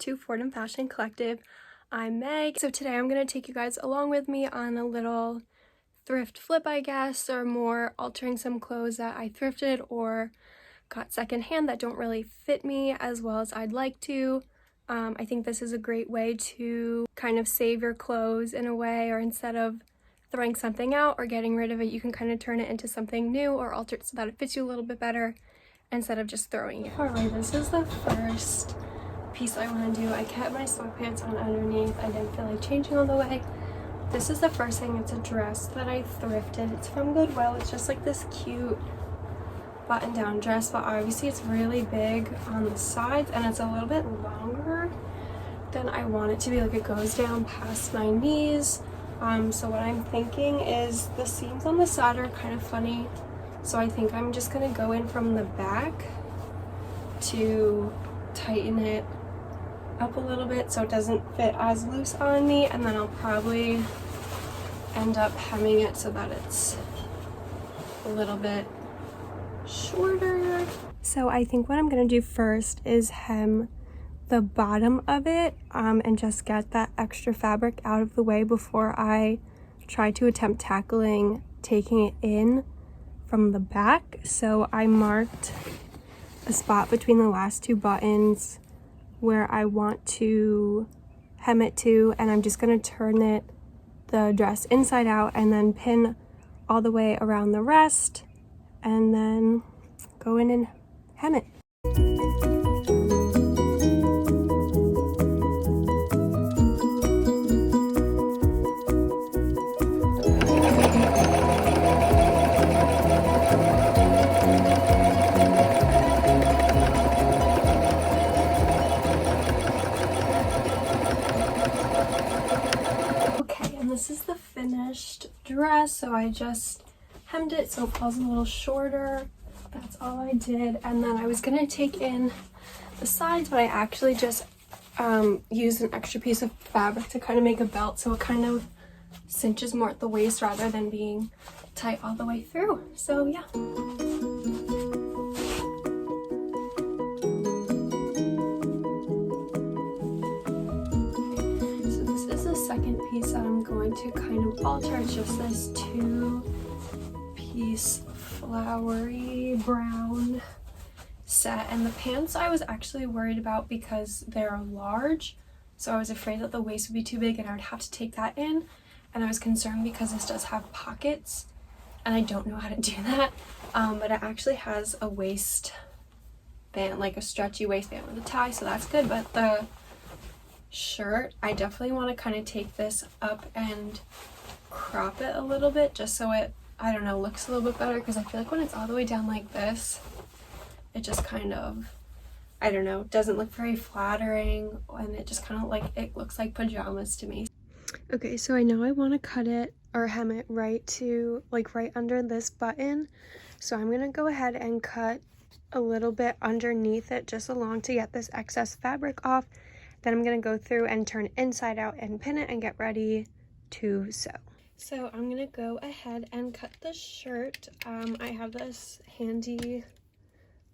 to Fordham Fashion Collective. I'm Meg. So today I'm going to take you guys along with me on a little thrift flip, I guess, or more altering some clothes that I thrifted or got secondhand that don't really fit me as well as I'd like to. I think this is a great way to kind of save your clothes in a way, or instead of throwing something out or getting rid of it, you can kind of turn it into something new or alter it so that it fits you a little bit better instead of just throwing it. Alright, this is the first piece I want to do. I kept my sweatpants on underneath. I didn't feel like changing all the way. This is the first thing. It's a dress that I thrifted. It's from Goodwill. It's just like this cute button-down dress, but obviously it's really big on the sides and it's a little bit longer than I want it to be. Like, it goes down past my knees. So what I'm thinking is the seams on the side are kind of funny, so I think I'm just gonna go in from the back to tighten it up a little bit so it doesn't fit as loose on me, and then I'll probably end up hemming it so that it's a little bit shorter. So I think what I'm gonna do first is hem the bottom of it and just get that extra fabric out of the way before I try to attempt taking it in from the back. So I marked a spot between the last two buttons where I want to hem it to, and I'm just going to turn the dress inside out and then pin all the way around the rest and then go in and hem it. This is the finished dress, so I just hemmed it so it falls a little shorter. That's all I did, and then I was gonna take in the sides, but I actually just used an extra piece of fabric to kind of make a belt, so it kind of cinches more at the waist rather than being tight all the way through. So yeah. Second piece that I'm going to kind of alter. It's just this two-piece flowery brown set, and the pants I was actually worried about because they're large, so I was afraid that the waist would be too big and I would have to take that in, and I was concerned because this does have pockets and I don't know how to do that, but it actually has a waistband, like a stretchy waistband with a tie, so that's good. But the shirt, I definitely want to kind of take this up and crop it a little bit just so it, I don't know, looks a little bit better, because I feel like when it's all the way down like this, it just kind of, I don't know, doesn't look very flattering, and it just kind of like, it looks like pajamas to me. Okay, so I know I want to cut it or hem it right under this button, so I'm gonna go ahead and cut a little bit underneath it just along to get this excess fabric off. Then I'm going to go through and turn it inside out and pin it and get ready to sew. So I'm going to go ahead and cut the shirt. I have this handy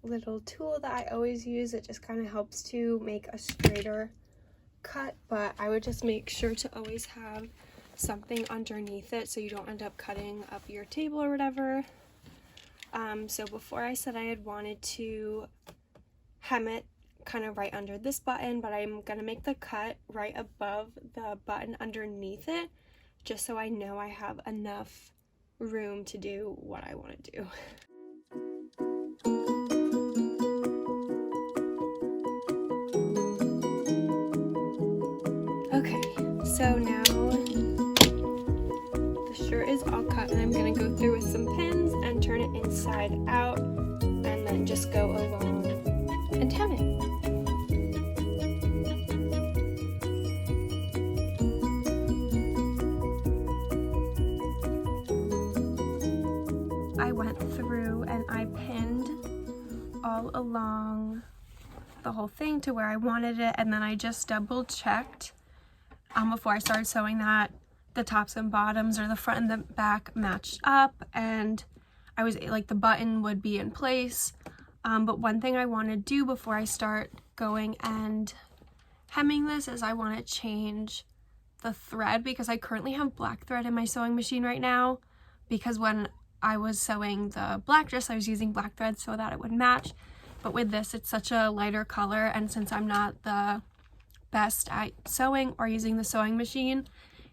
little tool that I always use. It just kind of helps to make a straighter cut, but I would just make sure to always have something underneath it so you don't end up cutting up your table or whatever. So before I said I had wanted to hem it kind of right under this button, but I'm gonna make the cut right above the button underneath it, just so I know I have enough room to do what I want to do. Okay, so now the shirt is all cut, and I'm gonna go through with some pins and turn it inside out, and then just go along and hem it. I went through and I pinned all along the whole thing to where I wanted it, and then I just double checked before I started sewing that the tops and bottoms, or the front and the back, matched up, and I was like, the button would be in place. But one thing I want to do before I start going and hemming this is I want to change the thread, because I currently have black thread in my sewing machine right now, because when I was sewing the black dress I was using black thread so that it would match, but with this it's such a lighter color, and since I'm not the best at sewing or using the sewing machine,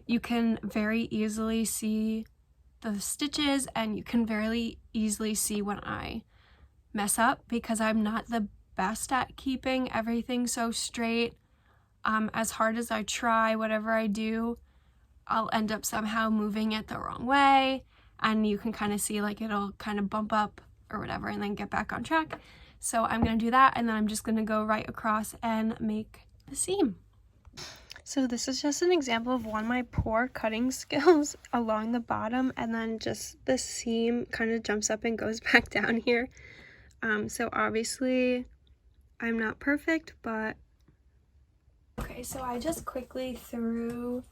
you can very easily see the stitches and you can very easily see when I mess up, because I'm not the best at keeping everything so straight. As hard as I try, whatever I do, I'll end up somehow moving it the wrong way, and you can kind of see like it'll kind of bump up or whatever and then get back on track. So I'm going to do that, and then I'm just going to go right across and make the seam. So this is just an example of one of my poor cutting skills along the bottom, and then just the seam kind of jumps up and goes back down here. So obviously I'm not perfect, but okay, so I just quickly threw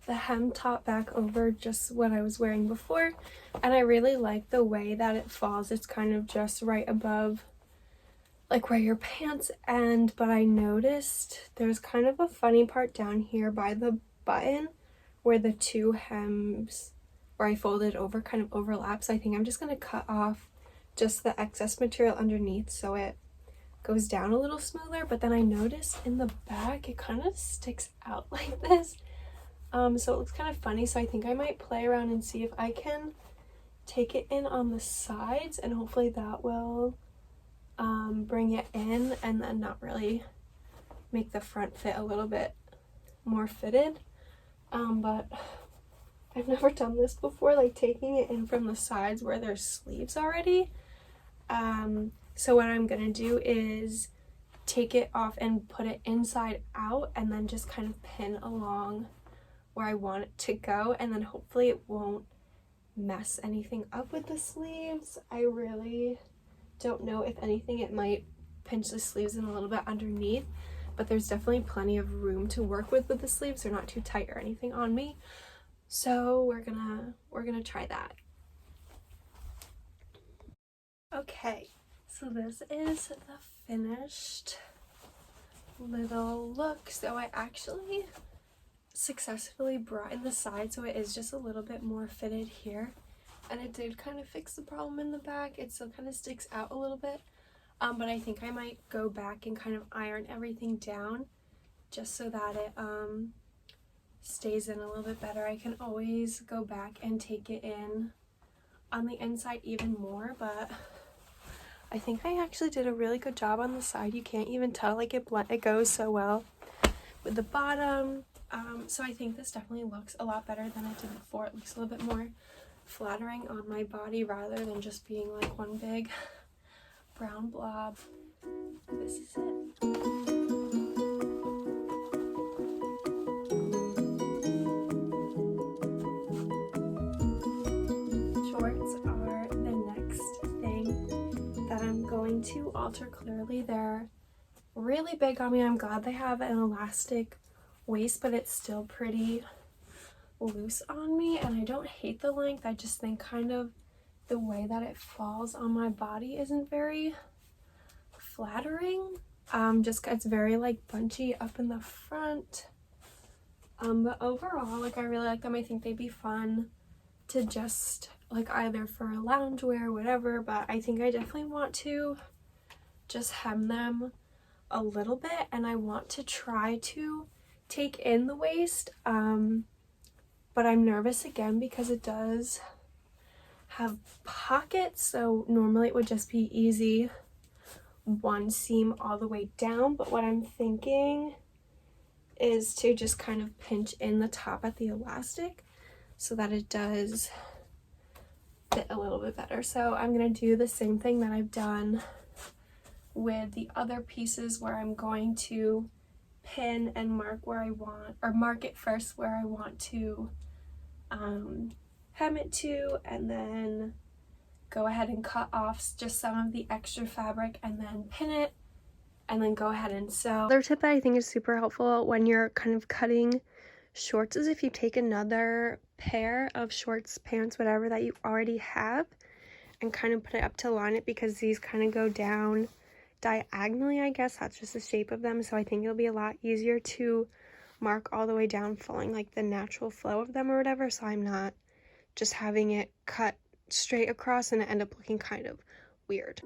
the hem top back over just what I was wearing before, and I really like the way that it falls. It's kind of just right above like where your pants end, but I noticed there's kind of a funny part down here by the button where the two hems where I folded over kind of overlap. So I think I'm just going to cut off just the excess material underneath so it goes down a little smoother. But then I noticed in the back it kind of sticks out like this, so it looks kind of funny. So I think I might play around and see if I can take it in on the sides, and hopefully that will bring it in and then not really make the front fit a little bit more fitted. But I've never done this before, like taking it in from the sides where there's sleeves already. So what I'm gonna do is take it off and put it inside out, and then just kind of pin along where I want it to go, and then hopefully it won't mess anything up with the sleeves. I really don't know. If anything, it might pinch the sleeves in a little bit underneath, but there's definitely plenty of room to work with the sleeves. They're not too tight or anything on me, so we're gonna try that. Okay, so this is the finished little look. So I actually successfully brought in the side, so it is just a little bit more fitted here, and it did kind of fix the problem in the back. It still kind of sticks out a little bit, but I think I might go back and kind of iron everything down just so that it stays in a little bit better. I can always go back and take it in on the inside even more, but I think I actually did a really good job on the side. You can't even tell, like it goes so well with the bottom. So I think this definitely looks a lot better than it did before. It looks a little bit more flattering on my body rather than just being like one big brown blob. This is it. Shorts are the next thing that I'm going to alter. Clearly they're really big on me. I'm glad they have an elastic waist, but it's still pretty loose on me, and I don't hate the length. I just think kind of the way that it falls on my body isn't very flattering. Just it's very like bunchy up in the front, but overall, like I really like them. I think they'd be fun to just like either for loungewear or whatever, but I think I definitely want to just hem them a little bit, and I want to try to take in the waist, but I'm nervous again because it does have pockets, so normally it would just be easy one seam all the way down, but what I'm thinking is to just kind of pinch in the top at the elastic so that it does fit a little bit better. So I'm going to do the same thing that I've done with the other pieces, where I'm going to pin and mark where I want, or mark it first where I want to hem it to, and then go ahead and cut off just some of the extra fabric and then pin it, and then go ahead and sew. Another tip that I think is super helpful when you're kind of cutting shorts is if you take another pair of shorts, pants, whatever that you already have, and kind of put it up to line it, because these kind of go down diagonally, I guess. That's just the shape of them. So I think it'll be a lot easier to mark all the way down, following like the natural flow of them or whatever. So I'm not just having it cut straight across and it end up looking kind of weird.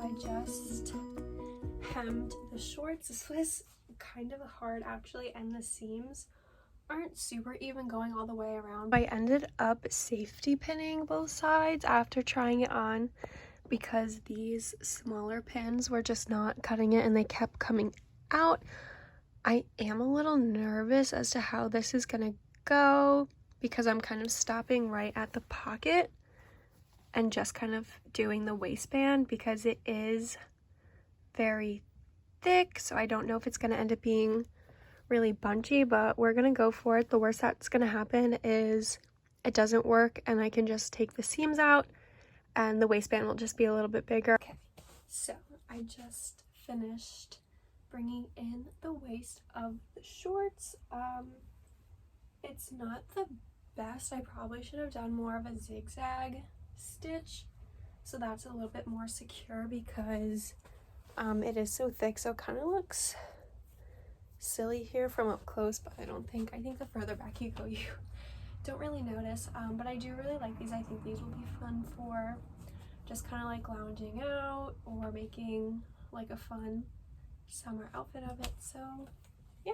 I just hemmed the shorts. This was kind of hard actually, and the seams aren't super even going all the way around. I ended up safety pinning both sides after trying it on because these smaller pins were just not cutting it and they kept coming out. I am a little nervous as to how this is gonna go because I'm kind of stopping right at the pocket and just kind of doing the waistband because it is very thick, so I don't know if it's gonna end up being really bunchy, but we're gonna go for it. The worst that's gonna happen is it doesn't work and I can just take the seams out and the waistband will just be a little bit bigger. Okay, so I just finished bringing in the waist of the shorts. It's not the best. I probably should have done more of a zigzag stitch, so that's a little bit more secure because it is so thick, so it kind of looks silly here from up close, but I think the further back you go, you don't really notice. But I do really like these. I think these will be fun for just kind of like lounging out or making like a fun summer outfit of it. So yeah.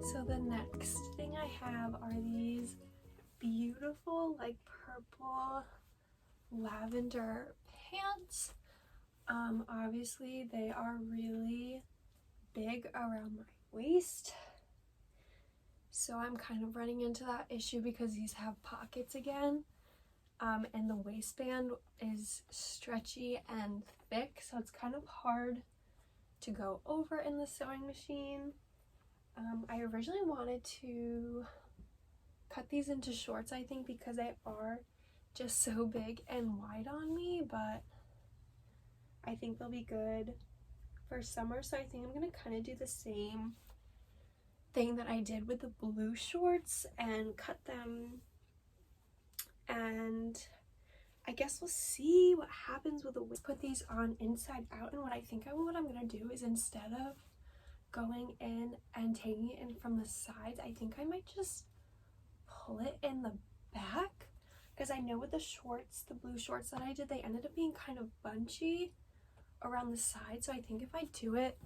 So the next thing I have are these beautiful like purple lavender pants. Obviously they are really big around my waist, so I'm kind of running into that issue because these have pockets again, and the waistband is stretchy and thick, so it's kind of hard to go over in the sewing machine. I originally wanted to cut these into shorts, I think, because they are just so big and wide on me, but I think they'll be good for summer, so I think I'm gonna kind of do the same thing that I did with the blue shorts and cut them, and I guess we'll see what happens with the waist. Put these on inside out, and what I'm gonna do is, instead of going in and taking it in from the sides, I think I might just pull it in the back, because I know with the shorts, the blue shorts that I did, they ended up being kind of bunchy around the side, so I think if I do it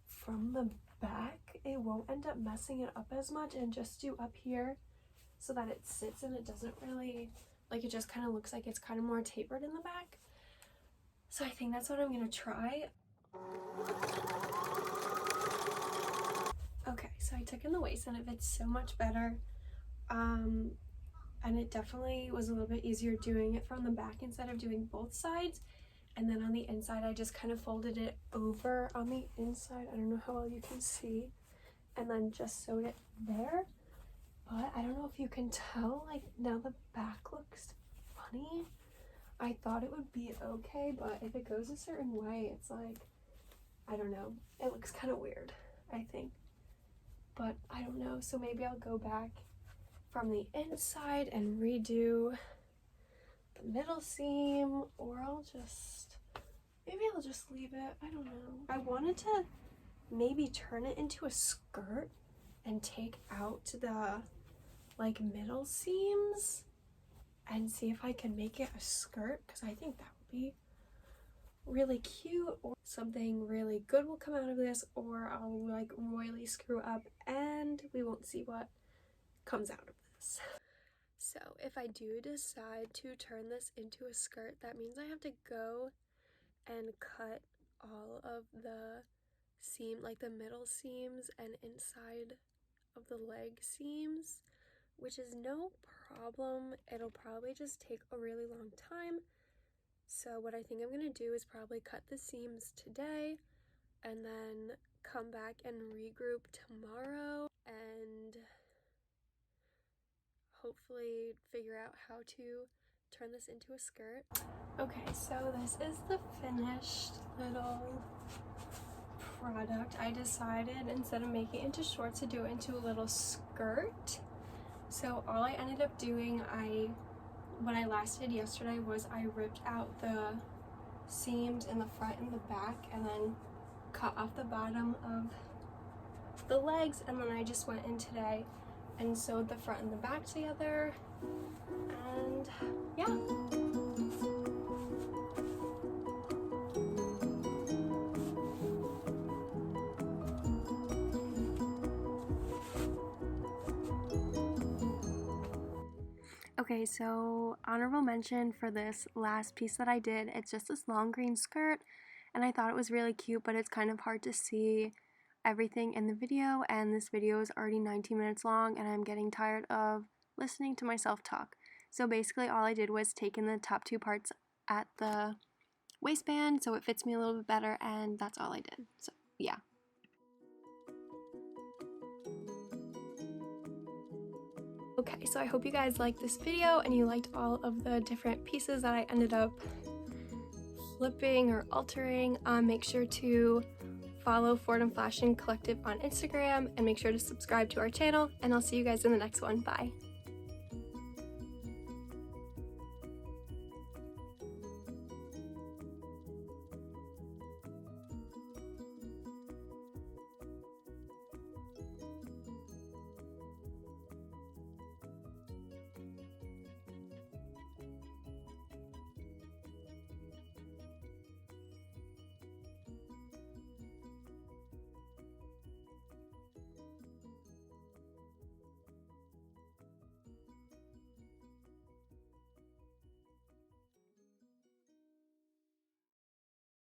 from the back, it won't end up messing it up as much, and just do up here so that it sits and it doesn't really, like, it just kind of looks like it's kind of more tapered in the back. So I think that's what I'm gonna try. Okay, so I took in the waist and it fits so much better, and it definitely was a little bit easier doing it from the back instead of doing both sides. And then on the inside, I just kind of folded it over on the inside. I don't know how well you can see, and then just sewed it there. But I don't know if you can tell, like, now the back looks funny. I thought it would be okay, but if it goes a certain way, it's like, I don't know, it looks kind of weird, I think. But I don't know, so maybe I'll go back from the inside and redo the middle seam, or I'll just leave it. I don't know. I wanted to maybe turn it into a skirt and take out the like middle seams and see if I can make it a skirt, because I think that would be really cute, or something really good will come out of this, or I'll like royally screw up and we won't see what comes out of this. So if I do decide to turn this into a skirt, that means I have to go and cut all of the seam, like the middle seams and inside of the leg seams, which is no problem. It'll probably just take a really long time. So what I think I'm gonna do is probably cut the seams today and then come back and regroup tomorrow and hopefully figure out how to turn this into a skirt. Okay, so this is the finished little product. I decided instead of making it into shorts to do it into a little skirt. So all I ended up doing, what I last did yesterday was I ripped out the seams in the front and the back and then cut off the bottom of the legs, and then I just went in today and sewed the front and the back together, and yeah. Okay, so honorable mention for this last piece that I did. It's just this long green skirt, and I thought it was really cute, but it's kind of hard to see everything in the video, and this video is already 19 minutes long, and I'm getting tired of listening to myself talk. So basically all I did was take in the top two parts at the waistband so it fits me a little bit better, and that's all I did. So yeah. Okay, so I hope you guys liked this video and you liked all of the different pieces that I ended up flipping or altering. Make sure to follow Fordham Fashion Collective on Instagram and make sure to subscribe to our channel, and I'll see you guys in the next one. Bye.